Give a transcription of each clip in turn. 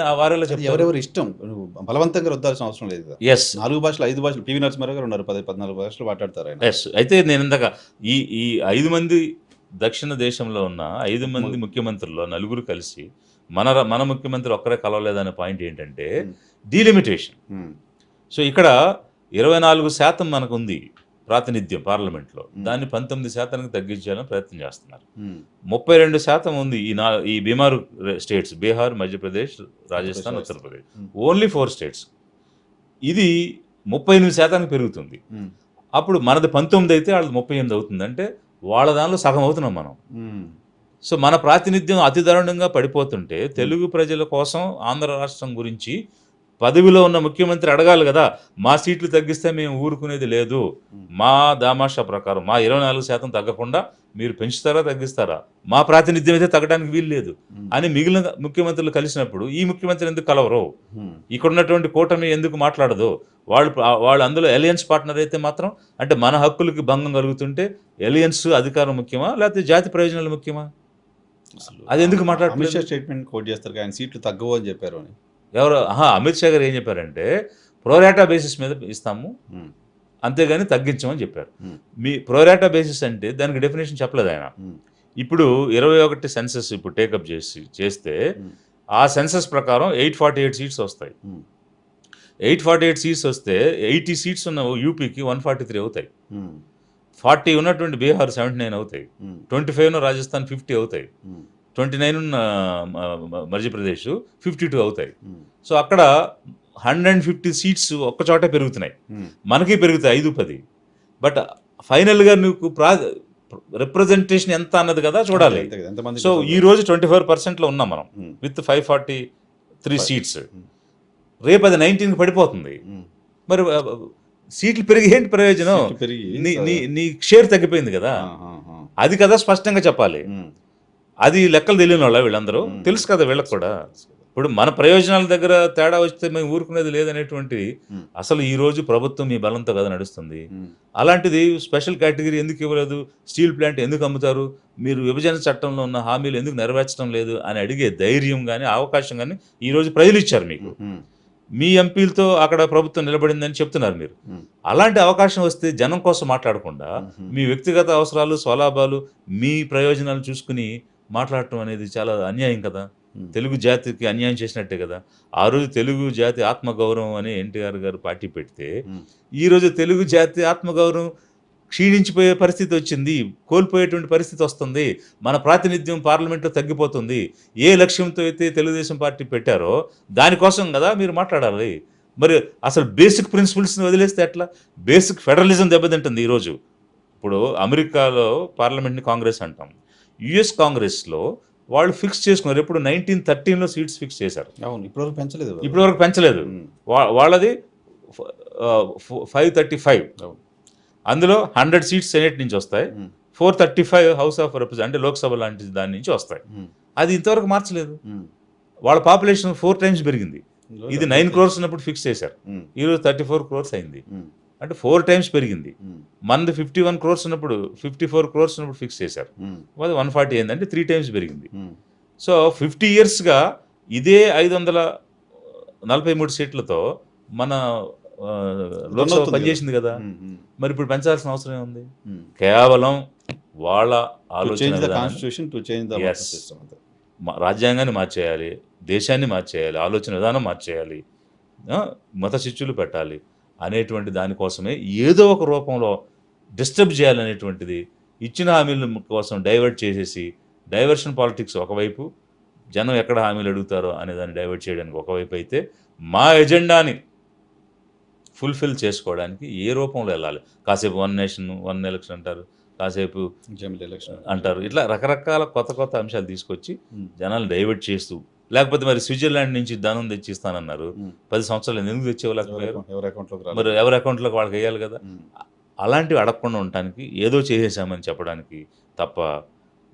ఆ వారిలో చెప్తారు. ఎవరెవరు ఇష్టం, బలవంతంగా రుద్దాల్సిన అవసరం లేదు కదా. ఎస్ 4 భాషలు 5 భాషలు పివి నరసింహారావు గారు ఉన్నారు, 14 భాషలు మాట్లాడతారు ఆయన. ఎస్ అయితే నేను ఇందాక ఈ ఈ 5 మంది దక్షిణ దేశంలో ఉన్న 5 మంది ముఖ్యమంత్రుల్లో నలుగురు కలిసి మన ముఖ్యమంత్రి ఒక్కరే కలవలేదనే పాయింట్ ఏంటంటే డీలిమిటేషన్. సో ఇక్కడ 24% మనకు ఉంది ప్రాతినిధ్యం పార్లమెంట్లో, దాన్ని 19% తగ్గించాలని ప్రయత్నం చేస్తున్నారు. 32% ఉంది ఈ Bimaru states, Bihar, Madhya Pradesh, Rajasthan, Uttar Pradesh, only 4 states. ఇది 38% పెరుగుతుంది. అప్పుడు మనది 19 అయితే వాళ్ళది 38 అవుతుంది. అంటే వాళ్ళ దానిలో సగం అవుతున్నాం మనం. సో మన ప్రాతినిధ్యం అతి దారుణంగా పడిపోతుంటే తెలుగు ప్రజల కోసం ఆంధ్ర రాష్ట్రం గురించి పదవిలో ఉన్న ముఖ్యమంత్రి అడగాలి కదా, మా సీట్లు తగ్గిస్తే మేము ఊరుకునేది లేదు, మా దామాషా ప్రకారం మా 24% తగ్గకుండా మీరు పెంచుతారా తగ్గిస్తారా, మా ప్రాతినిధ్యం అయితే తగ్గడానికి వీలు లేదు అని మిగిలిన ముఖ్యమంత్రులు కలిసినప్పుడు ఈ ముఖ్యమంత్రి ఎందుకు కలవరు, ఇక్కడ ఉన్నటువంటి కూటమి ఎందుకు మాట్లాడదు, వాళ్ళు అందులో అలయన్స్ పార్ట్నర్ అయితే మాత్రం, అంటే మన హక్కులకి భంగం కలుగుతుంటే అలయన్స్ అధికారం ముఖ్యమా లేకపోతే జాతి ప్రయోజనాలు ముఖ్యమా? అది ఎందుకు మాట్లాడారు? అమిత్ షా స్టేట్మెంట్ కోట్ చేస్తారు, ఆయన సీట్లు తగ్గవు అని చెప్పారు అని. ఎవరు? అమిత్ షా గారు ఏం చెప్పారంటే ప్రోరాటా బేసిస్ మీద ఇస్తాము, అంతేగాని తగ్గించమని చెప్పారు. మీ ప్రోరాటా బేసిస్ అంటే దానికి డెఫినేషన్ చెప్పలేదు ఆయన. ఇప్పుడు 21 సెన్సస్ ఇప్పుడు టేకప్ చేస్తే ఆ సెన్సస్ ప్రకారం 848 సీట్స్ వస్తాయి. 848 సీట్స్ వస్తే 80 సీట్స్ ఉన్న యూపీకి 143 అవుతాయి, 40 ఉన్నటువంటి బీహార్ 79 అవుతాయి, 25 ఉన్న రాజస్థాన్ 50 అవుతాయి, 29 ఉన్న మధ్యప్రదేశ్ 52 అవుతాయి. సో అక్కడ 150 సీట్స్ ఒక్క చోటే పెరుగుతున్నాయి, మనకి పెరుగుతాయి 5-10. బట్ ఫైనల్గా నువ్వు రిప్రజెంటేషన్ ఎంత అన్నది కదా చూడాలి. సో ఈ రోజు 24%లో ఉన్నాం మనం విత్ 543 సీట్స్. రేపు అది 19కి పడిపోతుంది. మరి సీట్లు పెరిగి ఏంటి ప్రయోజనం? నీ షేర్ తగ్గిపోయింది కదా, అది కదా స్పష్టంగా చెప్పాలి. అది లెక్కలు తెలియని వాళ్ళ వీళ్ళందరూ తెలుసు కదా వీళ్ళకి కూడా. ఇప్పుడు మన ప్రయోజనాల దగ్గర తేడా వస్తే మేము ఊరుకునేది లేదనేటువంటి, అసలు ఈ రోజు ప్రభుత్వం మీ బలంతో కదా నడుస్తుంది. అలాంటిది స్పెషల్ కేటగిరీ ఎందుకు ఇవ్వలేదు, స్టీల్ ప్లాంట్ ఎందుకు అమ్ముతారు, మీరు విభజన చట్టంలో ఉన్న హామీలు ఎందుకు నెరవేర్చడం లేదు అని అడిగే ధైర్యం కానీ అవకాశం కానీ ఈ రోజు ప్రజలు ఇచ్చారు మీకు. మీ ఎంపీలతో అక్కడ ప్రభుత్వం నిలబడిందని చెప్తున్నారు మీరు. అలాంటి అవకాశం వస్తే జనం కోసం మాట్లాడకుండా మీ వ్యక్తిగత అవసరాలు, స్వలాభాలు, మీ ప్రయోజనాలు చూసుకుని మాట్లాడటం అనేది చాలా అన్యాయం కదా, తెలుగు జాతికి అన్యాయం చేసినట్టే కదా. ఆ రోజు తెలుగు జాతి ఆత్మగౌరవం అని ఎన్టీఆర్ గారు పార్టీ పెడితే ఈరోజు తెలుగు జాతి ఆత్మగౌరవం క్షీణించిపోయే పరిస్థితి వచ్చింది, కోల్పోయేటువంటి పరిస్థితి వస్తుంది, మన ప్రాతినిధ్యం పార్లమెంట్లో తగ్గిపోతుంది. ఏ లక్ష్యంతో అయితే తెలుగుదేశం పార్టీ పెట్టారో దానికోసం కదా మీరు మాట్లాడాలి. మరి అసలు బేసిక్ ప్రిన్సిపల్స్ని వదిలేస్తే ఎట్లా? బేసిక్ ఫెడరలిజం దెబ్బతింటుంది ఈరోజు. ఇప్పుడు అమెరికాలో పార్లమెంట్ని కాంగ్రెస్ అంటాం, యుఎస్ కాంగ్రెస్లో వాళ్ళు ఫిక్స్ చేసుకున్నారు. ఎప్పుడు 1913లో సీట్స్ ఫిక్స్ చేశారు. ఇప్పటివరకు పెంచలేదు. వాళ్ళది 535, అందులో 100 సీట్స్ సెనేట్ నుంచి వస్తాయి, 435 హౌస్ ఆఫ్ రిప్రజెంట్ అంటే లోక్సభ లాంటి దాని నుంచి వస్తాయి. అది ఇంతవరకు మార్చలేదు. వాళ్ళ పాపులేషన్ 4 టైమ్స్ పెరిగింది. ఇది 9 crores ఉన్నప్పుడు ఫిక్స్ చేశారు, ఈరోజు 34 crores అయింది, అంటే 4 టైమ్స్ పెరిగింది. మనది 51 crores ఉన్నప్పుడు 54 crores ఉన్నప్పుడు ఫిక్స్ చేశారు, అది 140 అయింది, అంటే 3 టైమ్స్ పెరిగింది. సో 50 yearsగా ఇదే 543 సీట్లతో మన లోక్సభ పనిచేసింది కదా. మరి ఇప్పుడు పెంచాల్సిన అవసరం ఏముంది? కేవలం వాళ్ళ ఆలోచన, రాజ్యాంగాన్ని మార్చేయాలి, దేశాన్ని మార్చేయాలి, ఆలోచన విధానం మార్చేయాలి, మత శిక్షులు పెట్టాలి అనేటువంటి దానికోసమే ఏదో ఒక రూపంలో డిస్టర్బ్ చేయాలనేటువంటిది, ఇచ్చిన హామీల కోసం డైవర్ట్ చేసేసి, డైవర్షన్ పాలిటిక్స్ ఒకవైపు, జనం ఎక్కడ హామీలు అడుగుతారో అనే దాన్ని డైవర్ట్ చేయడానికి ఒకవైపు అయితే, మా ఎజెండాని ఫుల్ఫిల్ చేసుకోవడానికి ఏ రూపంలో వెళ్ళాలి? కాసేపు 1 నేషన్ 1 ఎలక్షన్ అంటారు, కాసేపు అంటారు, ఇట్లా రకరకాల కొత్త అంశాలు తీసుకొచ్చి జనాలు డైవర్ట్ చేస్తూ, లేకపోతే మరి స్విట్జర్లాండ్ నుంచి ధనం తెచ్చిస్తానన్నారు, 10 సంవత్సరాలు ఎందుకు తెచ్చేవాళ్ళకపోయారు? మరి ఎవరి అకౌంట్లోకి వాళ్ళకి వేయాలి కదా. అలాంటివి అడగకుండా ఉండటానికి ఏదో చేసేసామని చెప్పడానికి తప్ప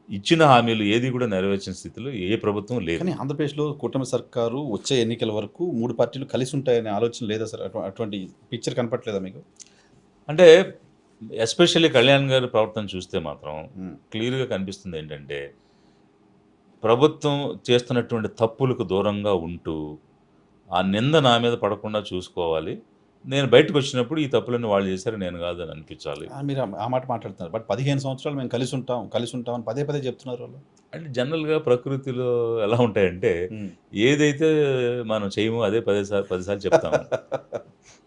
ఇచ్చిన హామీలు ఏది కూడా నెరవేర్చిన స్థితిలో ఏ ప్రభుత్వం లేదు. కానీ ఆంధ్రప్రదేశ్లో కూటమి సర్కారు వచ్చే ఎన్నికల వరకు 3 పార్టీలు కలిసి ఉంటాయనే ఆలోచన లేదా సార్? అటువంటి పిక్చర్ కనపట్లేదా మీకు? అంటే ఎస్పెషల్లీ కళ్యాణ్ గారి ప్రవర్తన చూస్తే మాత్రం క్లియర్గా కనిపిస్తుంది ఏంటంటే, ప్రభుత్వం చేస్తున్నటువంటి తప్పులకు దూరంగా ఉంటూ ఆ నింద నా మీద పడకుండా చూసుకోవాలి. నేను బయటకు వచ్చినప్పుడు ఈ తప్పులన్నీ వాళ్ళు చేశారు, నేను కాదని అనిపించాలి. మీరు ఆ మాట మాట్లాడుతున్నారు. బట్ 15 సంవత్సరాలు మేము కలిసి ఉంటాం అని పదే పదే చెప్తున్నారు వాళ్ళు. అంటే జనరల్‌గా ప్రకృతిలో ఎలా ఉంటాయంటే, ఏదైతే మనం చేయమో అదే 10 సార్లు చెప్తాము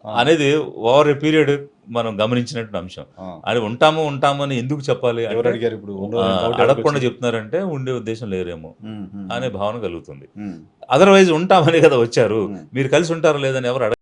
అనేది ఓవర్ ఎ పీరియడ్ మనం గమనించినటువంటి అంశం. అది ఉంటాము అని ఎందుకు చెప్పాలి ఎవరు అంటే, అడిగారు ఇప్పుడు? అడగకుండా చెప్తున్నారంటే ఉండే ఉద్దేశం లేరేమో అనే భావన కలుగుతుంది. అదర్వైజ్ ఉంటామని కదా వచ్చారు, మీరు కలిసి ఉంటారా లేదని ఎవరు